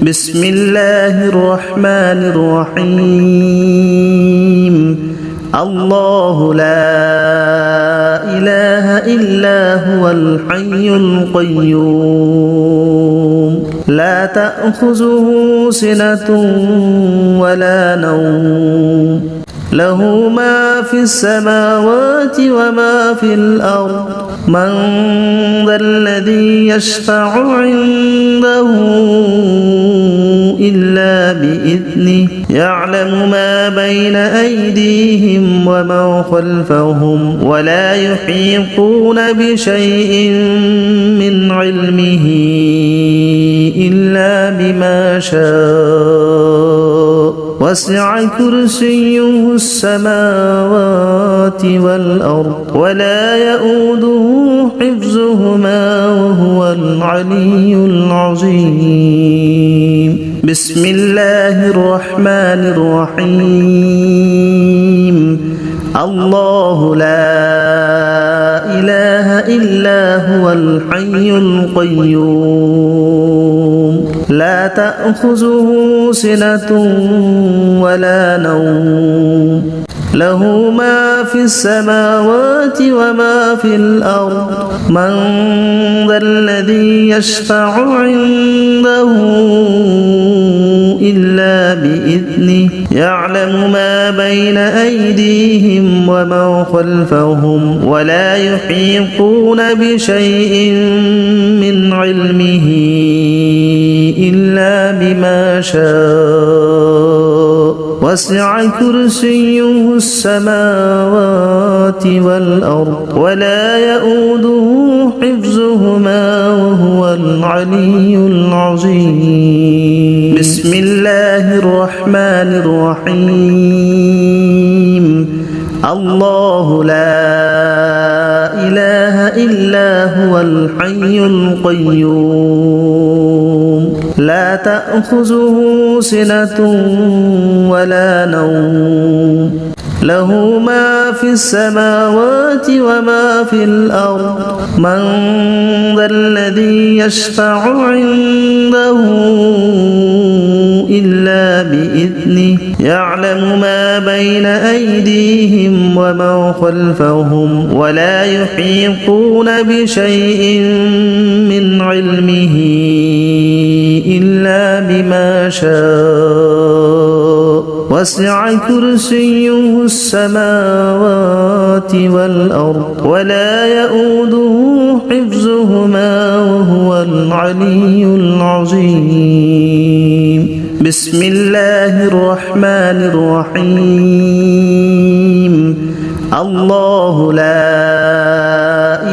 بسم الله الرحمن الرحيم الله لا إله إلا هو الحي القيوم لا تأخذه سنة ولا نوم له ما في السماوات وما في الأرض من ذا الذي يشفع عنده إلا بإذنه يعلم ما بين أيديهم وما خلفهم ولا يحيطون بشيء من علمه إلا بما شاء وسع كرسيه السماوات والأرض ولا يؤوده حفظهما وهو العلي العظيم بسم الله الرحمن الرحيم الله لا إله إلا هو الحي القيوم لا تأخذه سنة ولا نوم له ما في السماوات وما في الأرض من ذا الذي يشفع عنده إلا بإذنه يعلم ما بين أيديهم وما خلفهم ولا يحيطون بشيء من علمه إلا بما شاء وسع كرسيه السماوات والأرض ولا يؤوده حفظهما وهو العلي العظيم بسم الله الرحمن الرحيم الله لا إله إلا هو الحي القيوم لا تأخذه سنة ولا نوم له ما في السماوات وما في الأرض من ذا الذي يشفع عنده إلا بإذنه يعلم ما بين أيديهم وما خلفهم ولا يحيطون بشيء من علمه إلا بما شاء وسع كرسيه السماوات والأرض ولا يؤوده حفظهما وهو العلي العظيم بسم الله الرحمن الرحيم الله لا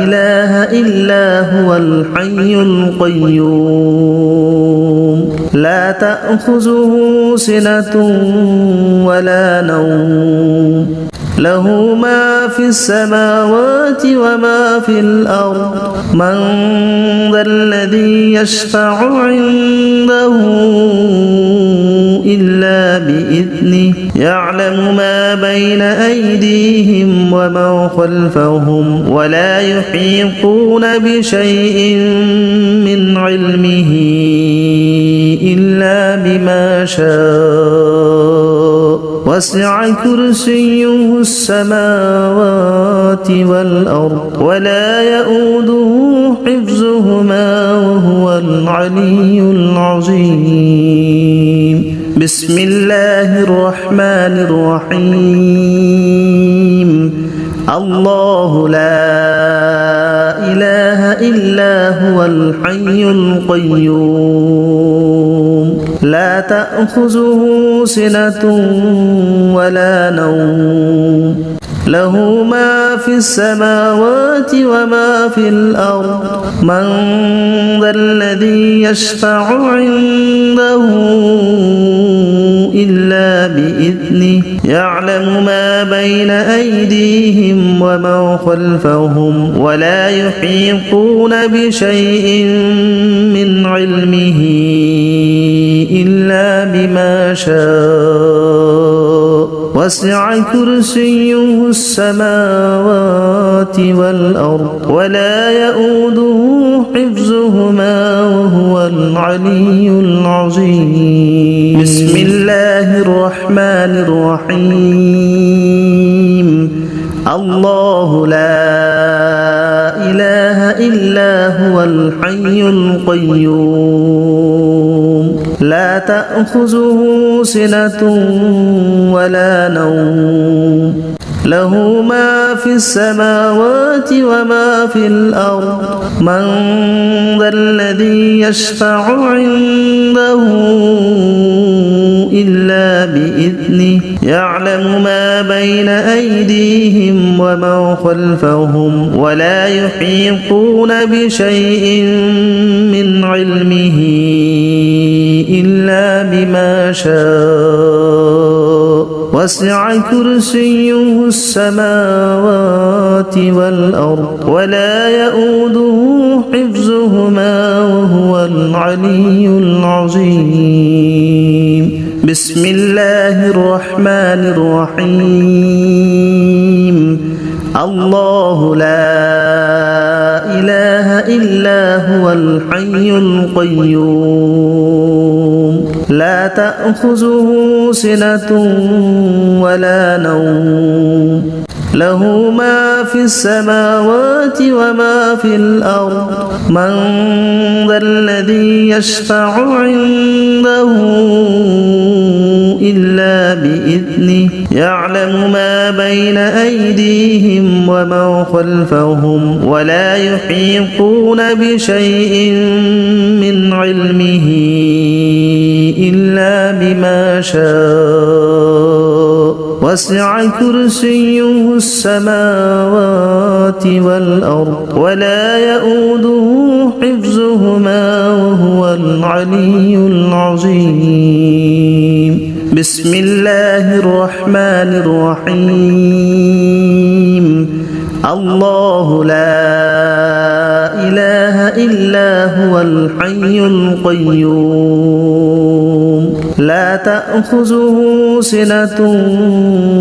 إله إلا هو الحي القيوم لا تأخذه سنة ولا نوم له ما في السماوات وما في الأرض من ذا الذي يشفع عنده إلا بإذنه يعلم ما بين أيديهم وما خلفهم ولا يحيطون بشيء من علمه إلا بما شاء وسع كرسيه السماوات والأرض ولا يؤوده حفظهما وهو العلي العظيم بسم الله الرحمن الرحيم الله لا إله إلا هو الحي القيوم لا تأخذه سنة ولا نوم له ما في السماوات وما في الأرض من ذا الذي يشفع عنده إلا بإذنه يعلم ما بين أيديهم وما خلفهم ولا يحيطون بشيء من علمه إلا بما شاء وسع كرسيه السماوات والأرض ولا يؤوده حفظهما وهو العلي العظيم بسم الله الرحمن الرحيم الله لا إله إلا هو الحي القيوم لا تأخذه سنة ولا نوم له ما في السماوات وما في الأرض من ذا الذي يشفع عنده إلا بإذنه يعلم ما بين أيديهم وما خلفهم ولا يحيطون بشيء من علمه إلا بما شاء وسع كرسيه السماوات والأرض ولا يؤوده حفظهما وهو العلي العظيم بسم الله الرحمن الرحيم الله لا إله إلا هو الحي القيوم لا تأخذه سنة ولا نوم له ما في السماوات وما في الأرض من ذا الذي يشفع عنده إلا بإذنه يعلم ما بين أيديهم وما خلفهم ولا يحيطون بشيء من علمه إلا بما شاء وسع كرسيه السماوات والأرض ولا يؤوده حفظهما وهو العلي العظيم بسم الله الرحمن الرحيم الله لا إله إلا هو الحي القيوم لا تأخذه سنة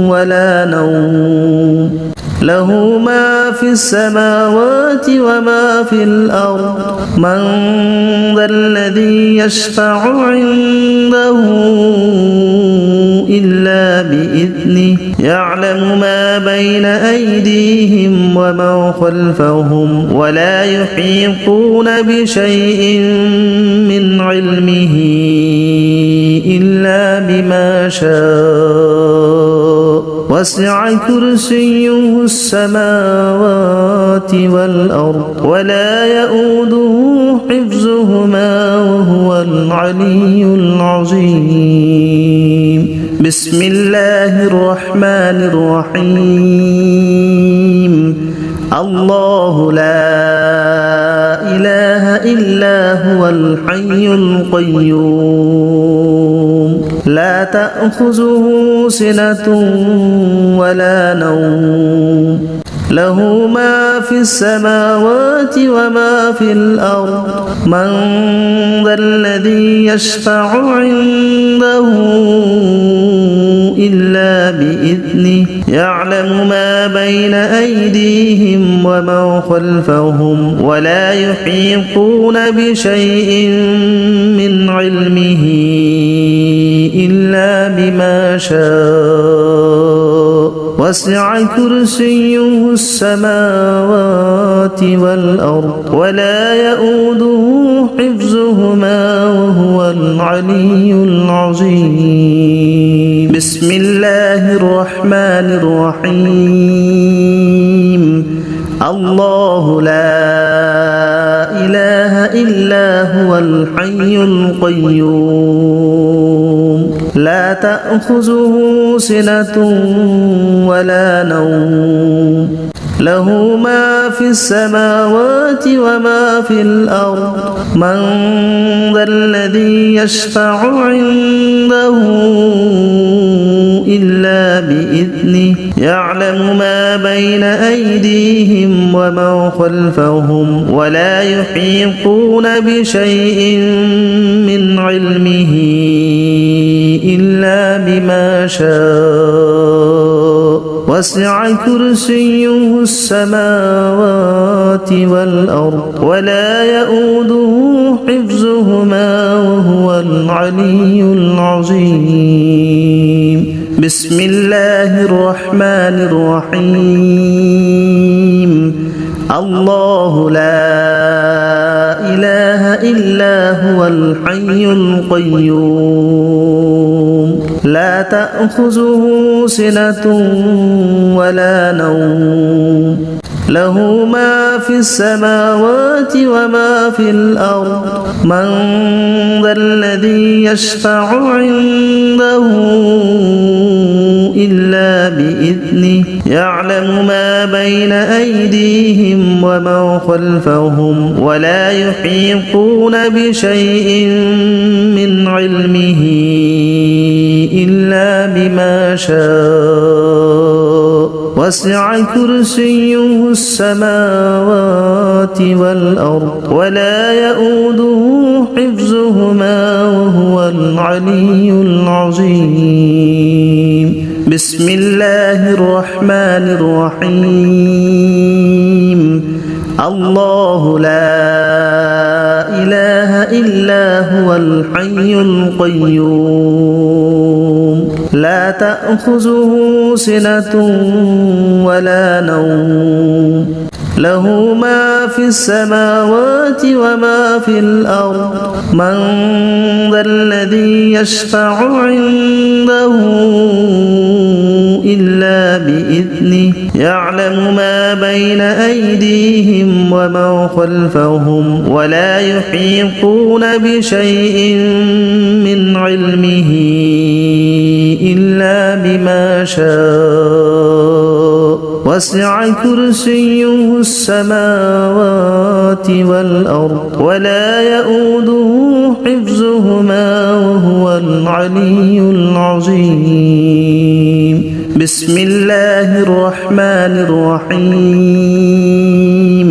ولا نوم له ما في السماوات وما في الأرض من ذا الذي يشفع عنده إلا بإذنه يعلم ما بين أيديهم وما خلفهم ولا يحيطون بشيء من علمه إلا بما شاء وسع كرسيه السماوات والأرض ولا يؤوده حفظهما وهو العلي العظيم بسم الله الرحمن الرحيم الله لا إله إلا هو الحي القيوم لا تأخذه سنة ولا نوم له ما في السماوات وما في الأرض من ذا الذي يشفع عنده إلا بإذنه يعلم ما بين أيديهم وما خلفهم ولا يحيطون بشيء من علمه إلا بما شاء وسع كرسيه السماوات والأرض ولا يؤوده حفظهما وهو العلي العظيم بسم الله الرحمن الرحيم الله لا إله إلا هو الحي القيوم لا تأخذه سنة ولا نوم له ما في السماوات وما في الأرض من ذا الذي يشفع عنده إلا بإذنه يعلم ما بين أيديهم وما خلفهم ولا يحيطون بشيء من علمه إلا بما شاء وسع كرسيه السماوات والأرض ولا يؤوده حفظهما وهو العلي العظيم بسم الله الرحمن الرحيم الله لا إله إلا هو الحي القيوم لا تأخذه سنة ولا نوم له ما في السماوات وما في الأرض من ذا الذي يشفع عنده إلا بإذنه يعلم ما بين أيديهم وما خلفهم ولا يحيطون بشيء من علمه إلا بما شاء وسع كرسيه السماوات والأرض ولا يؤوده حفظهما وهو العلي العظيم بسم الله الرحمن الرحيم الله لا إله إلا هو الحي القيوم لا تأخذه سنة ولا نوم له ما في السماوات وما في الأرض من ذا الذي يشفع عنده إلا بإذنه يعلم ما بين أيديهم وما خلفهم ولا يحيطون بشيء من علمه إلا بما شاء وسع كرسيه السماوات والأرض ولا يؤوده حفظهما وهو العلي العظيم بسم الله الرحمن الرحيم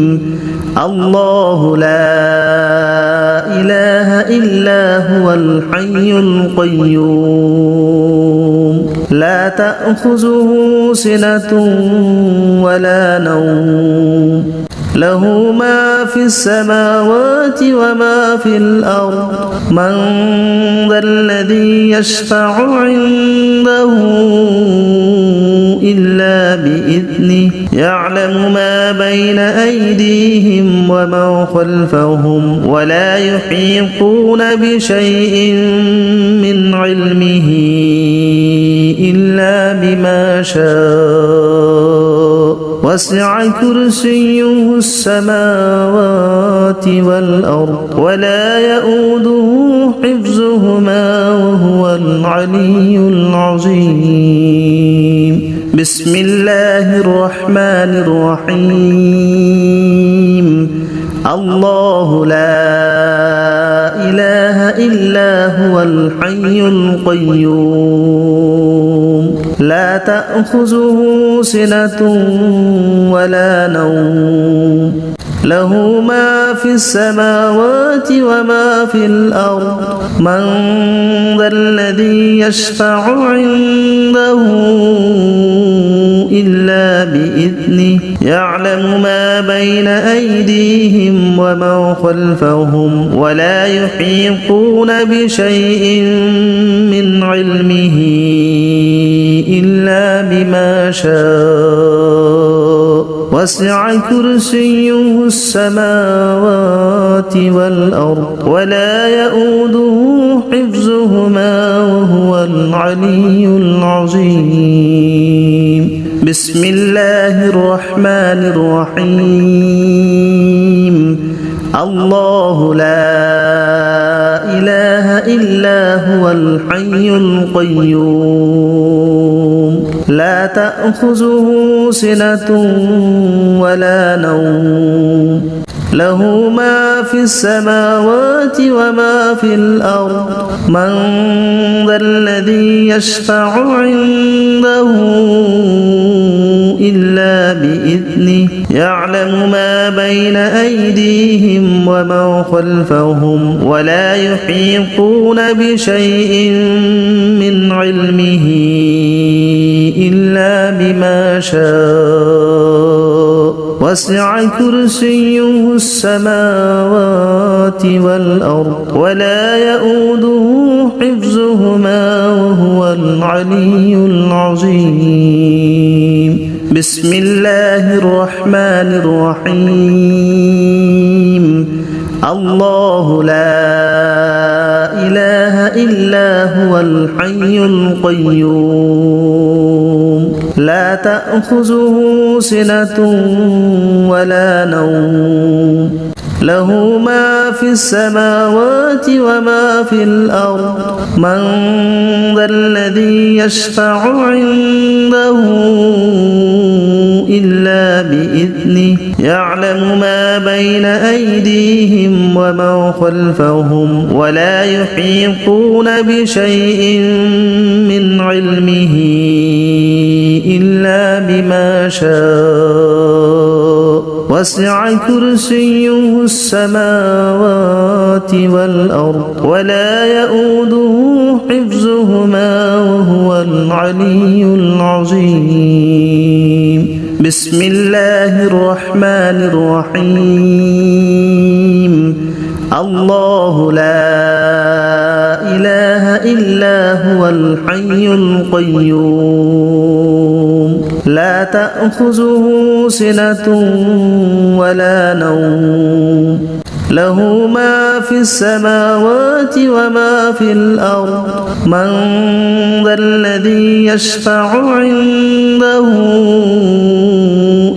الله لا إله إلا هو الحي القيوم لا تأخذه سنة ولا نوم له ما في السماوات وما في الأرض من ذا الذي يشفع عنده إلا بإذنه يعلم ما بين أيديهم وما خلفهم ولا يحيطون بشيء من علمه إلا بما شاء وسع كرسيه السماوات والأرض ولا يؤوده حفظهما وهو العلي العظيم بسم الله الرحمن الرحيم الله لا إله إلا هو الحي القيوم لا تأخذه سنة ولا نوم له ما في السماوات وما في الأرض من ذا الذي يشفع عنده إلا بإذنه يعلم ما بين أيديهم وما خلفهم ولا يحيطون بشيء من علمه إلا بما شاء وسع كرسيه السماوات والأرض ولا يؤوده حفظهما وهو العلي العظيم بسم الله الرحمن الرحيم الله لا إله إلا هو الحي القيوم لا تأخذه سنة ولا نوم له ما في السماوات وما في الأرض من ذا الذي يشفع عنده إلا بإذنه يعلم ما بين أيديهم وما خلفهم ولا يحيطون بشيء من علمه إلا بما شاء وسع كرسيه السماوات والأرض ولا يؤوده حفظهما وهو العلي العظيم بسم الله الرحمن الرحيم الله لا إله إلا هو الحي القيوم لا تأخذه سنة ولا نوم له ما في السماوات وما في الأرض من ذا الذي يشفع عنده إلا بإذنه يعلم ما بين أيديهم وما خلفهم ولا يحيطون بشيء من علمه إلا بما شاء وسع كرسيه السماوات والأرض ولا يؤوده حفظهما وهو العلي العظيم بسم الله الرحمن الرحيم الله لا إله إلا هو الحي القيوم لا تأخذه سنة ولا نوم له ما في السماوات وما في الأرض من ذا الذي يشفع عنده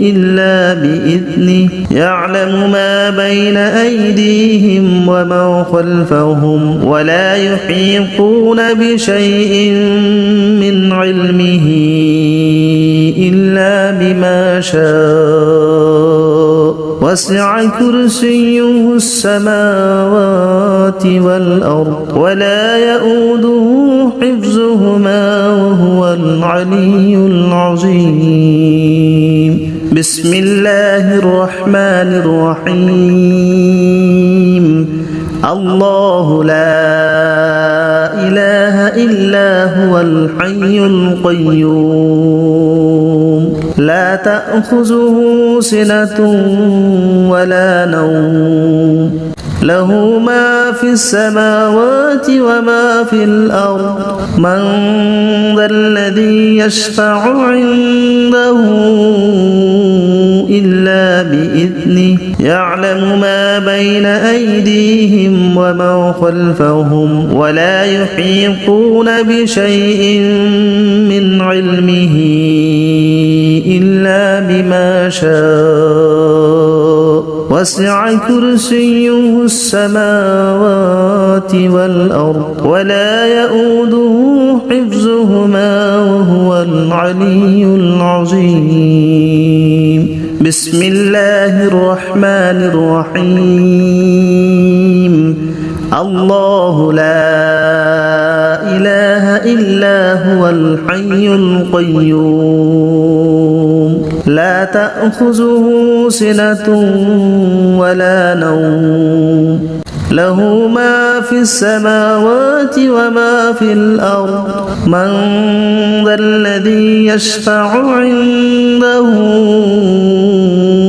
إلا بإذنه يعلم ما بين أيديهم وما خلفهم ولا يحيطون بشيء من علمه إلا بما شاء وسع كرسيه السماوات والأرض ولا يؤوده حفظهما وهو العلي العظيم بسم الله الرحمن الرحيم الله لا إله إلا هو الحي القيوم لا تأخذه سنة ولا نوم له ما في السماوات وما في الأرض من ذا الذي يشفع عنده إلا بإذنه يعلم ما بين أيديهم وما خلفهم ولا يحيطون بشيء من علمه إلا بما شاء وسع كرسيه السماوات والأرض ولا يؤوده حفظهما وهو العلي العظيم بسم الله الرحمن الرحيم الله لا إله إلا هو الحي القيوم لا تأخذه سنة ولا نوم له ما في السماوات وما في الأرض من ذا الذي يشفع عنده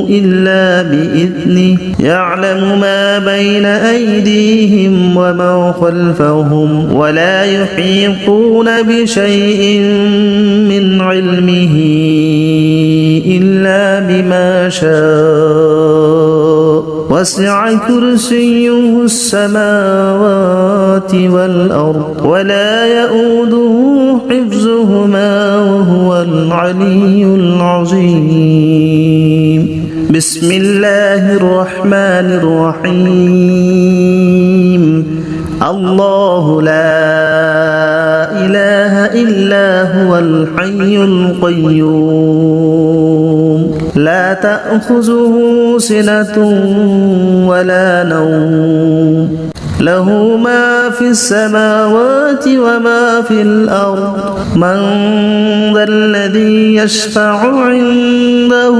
إلا بإذنه يعلم ما بين أيديهم وما خلفهم ولا يحيطون بشيء من علمه إلا بما شاء وسع كرسيه السماوات والأرض ولا يؤوده حفظهما وهو العلي العظيم بسم الله الرحمن الرحيم الله لا إله إلا هو الحي القيوم لا تأخذه سنة ولا نوم له ما في السماوات وما في الأرض من ذا الذي يشفع عنده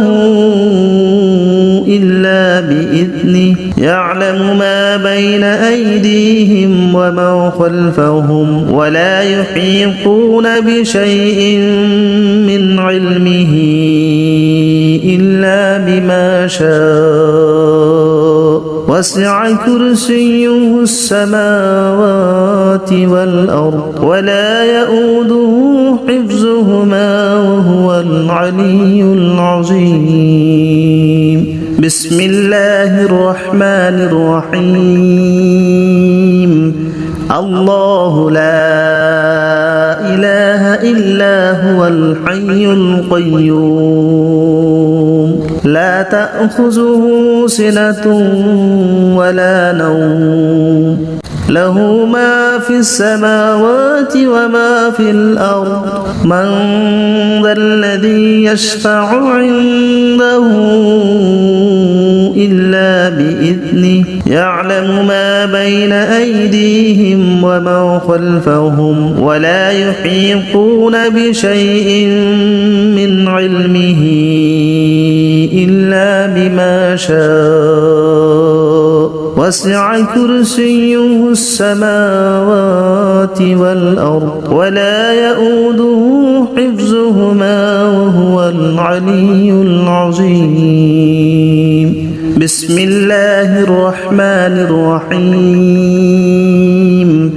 إلا بإذنه يعلم ما بين أيديهم وما خلفهم ولا يحيطون بشيء من علمه إلا بما شاء وسع كرسيه السماوات والأرض ولا يؤوده حفظهما وهو العلي العظيم. بسم الله الرحمن الرحيم. الله لا إله إلا هو الحي القيوم لا تأخذه سنة ولا نوم له ما في السماوات وما في الأرض من ذا الذي يشفع عنده إلا بإذنه يعلم ما بين أيديهم وما خلفهم ولا يحيطون بشيء من علمه إلا بما شاء وسع كرسيه السماوات والأرض ولا يؤوده حفظهما وهو العلي العظيم. بسم الله الرحمن الرحيم.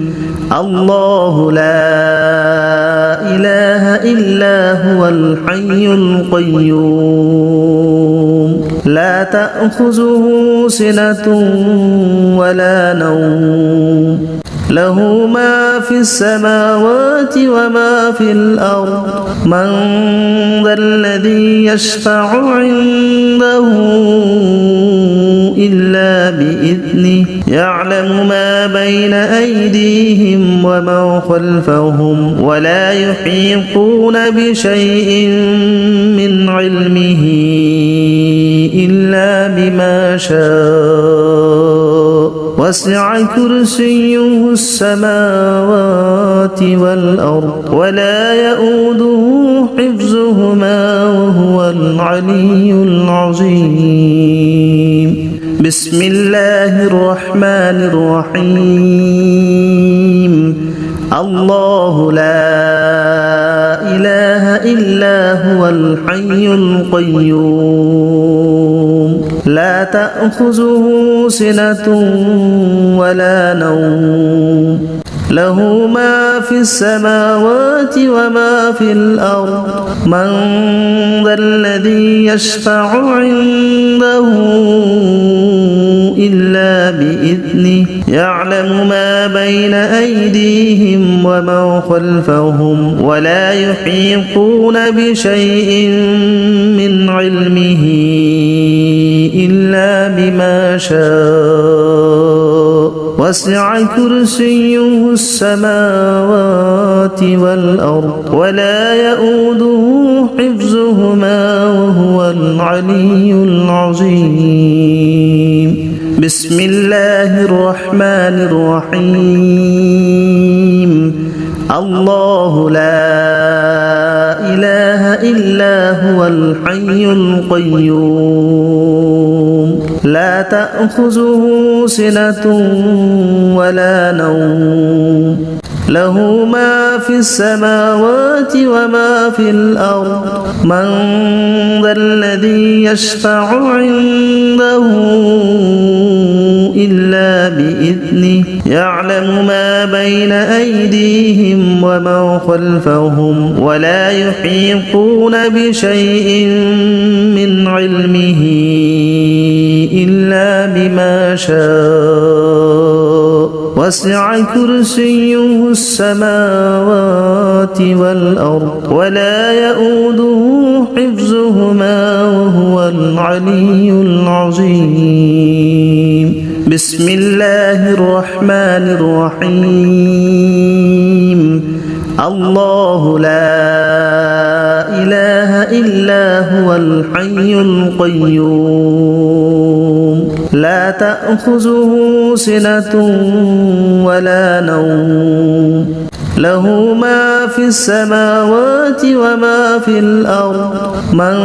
الله لا إله إلا هو الحي القيوم لا تأخذه سنة ولا نوم له ما في السماوات وما في الأرض من ذا الذي يشفع عنده إلا بإذنه يعلم ما بين أيديهم وما خلفهم ولا يحيطون بشيء من علمه إلا بما شاء وسع كرسيه السماوات والأرض ولا يؤوده حفظهما وهو العلي العظيم. بسم الله الرحمن الرحيم. الله لا إله إلا هو الحي القيوم لا تأخذه سنة ولا نوم له ما في السماوات وما في الأرض من ذا الذي يشفع عنده إلا بإذنه يعلم ما بين أيديهم وما خلفهم ولا يحيطون بشيء من علمه إلا بما شاء وسع كرسيه السماوات والأرض ولا يؤوده حفظهما وهو العلي العظيم. بسم الله الرحمن الرحيم. الله لا إله إلا هو الحي القيوم لا تأخذه سنة ولا نوم له ما في السماوات وما في الأرض من ذا الذي يشفع عنده إلا بإذنه يعلم ما بين أيديهم وما خلفهم ولا يحيطون بشيء من علمه إلا بما شاء وسع كرسيه السماوات والأرض ولا يؤوده حفظهما وهو العلي العظيم. بسم الله الرحمن الرحيم. الله لا إله إلا هو الحي القيوم لا تأخذه سنة ولا نوم له ما في السماوات وما في الأرض من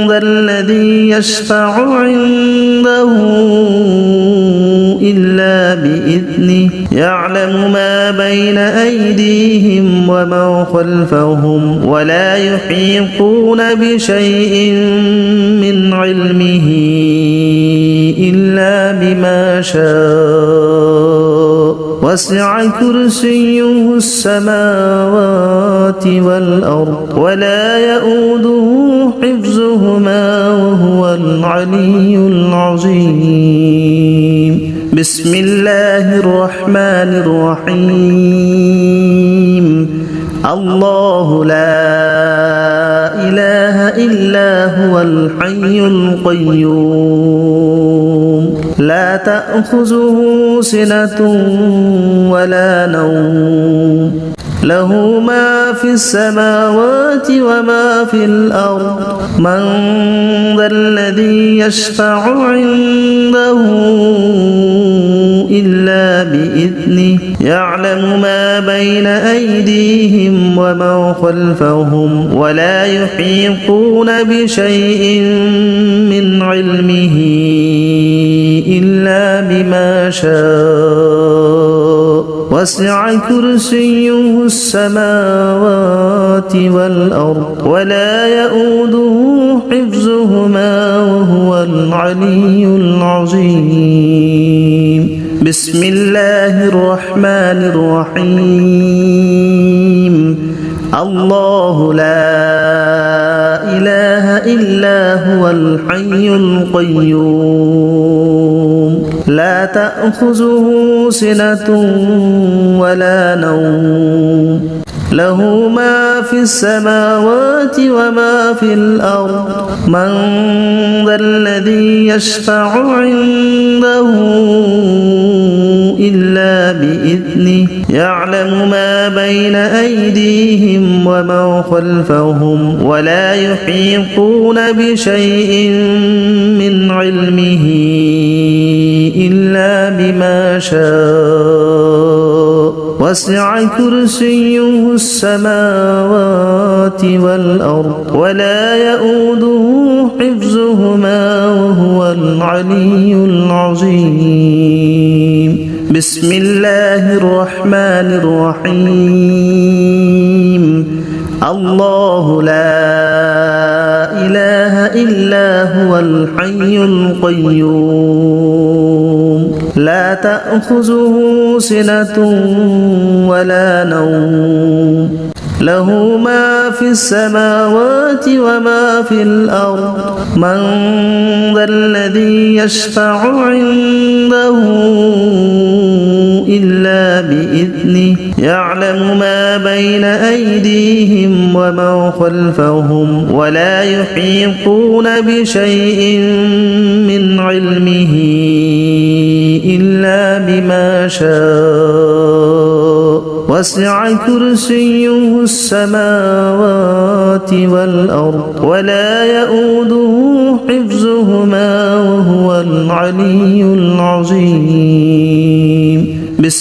ذا الذي يشفع عنده يعلم ما بين أيديهم وما خلفهم ولا يحيطون بشيء من علمه إلا بما شاء وسع كرسيه السماوات والأرض ولا يؤوده حفظهما وهو العلي العظيم. بسم الله الرحمن الرحيم. الله لا إله إلا هو الحي القيوم لا تأخذه سنة ولا نوم له ما في السماوات وما في الأرض من ذا الذي يشفع عنده إلا بإذنه يعلم ما بين أيديهم وما خلفهم ولا يحيطون بشيء من علمه إلا بما شاء وسع كرسيه السماوات والأرض ولا يؤوده حفظهما وهو العلي العظيم. بسم الله الرحمن الرحيم. الله لا إله إلا هو الحي القيوم لا تأخذه سنة ولا نوم له ما في السماوات وما في الأرض من ذا الذي يشفع عنده إلا بإذنه يعلم ما بين أيديهم وما خلفهم ولا يحيطون بشيء من علمه إلا بما شاء وسع كرسيه السماوات والأرض ولا يؤوده حفظهما وهو العلي العظيم. بسم الله الرحمن الرحيم. الله لا إله إلا هو الحي القيوم لا تأخذه سنة ولا نوم له ما في السماوات وما في الأرض من ذا الذي يشفع عنده إلا بإذنه يعلم ما بين أيديهم وما خلفهم ولا يحيطون بشيء من علمه إلا بما شاء وسع كرسيه السماوات والأرض ولا يؤوده حفظهما وهو العلي العظيم. بسم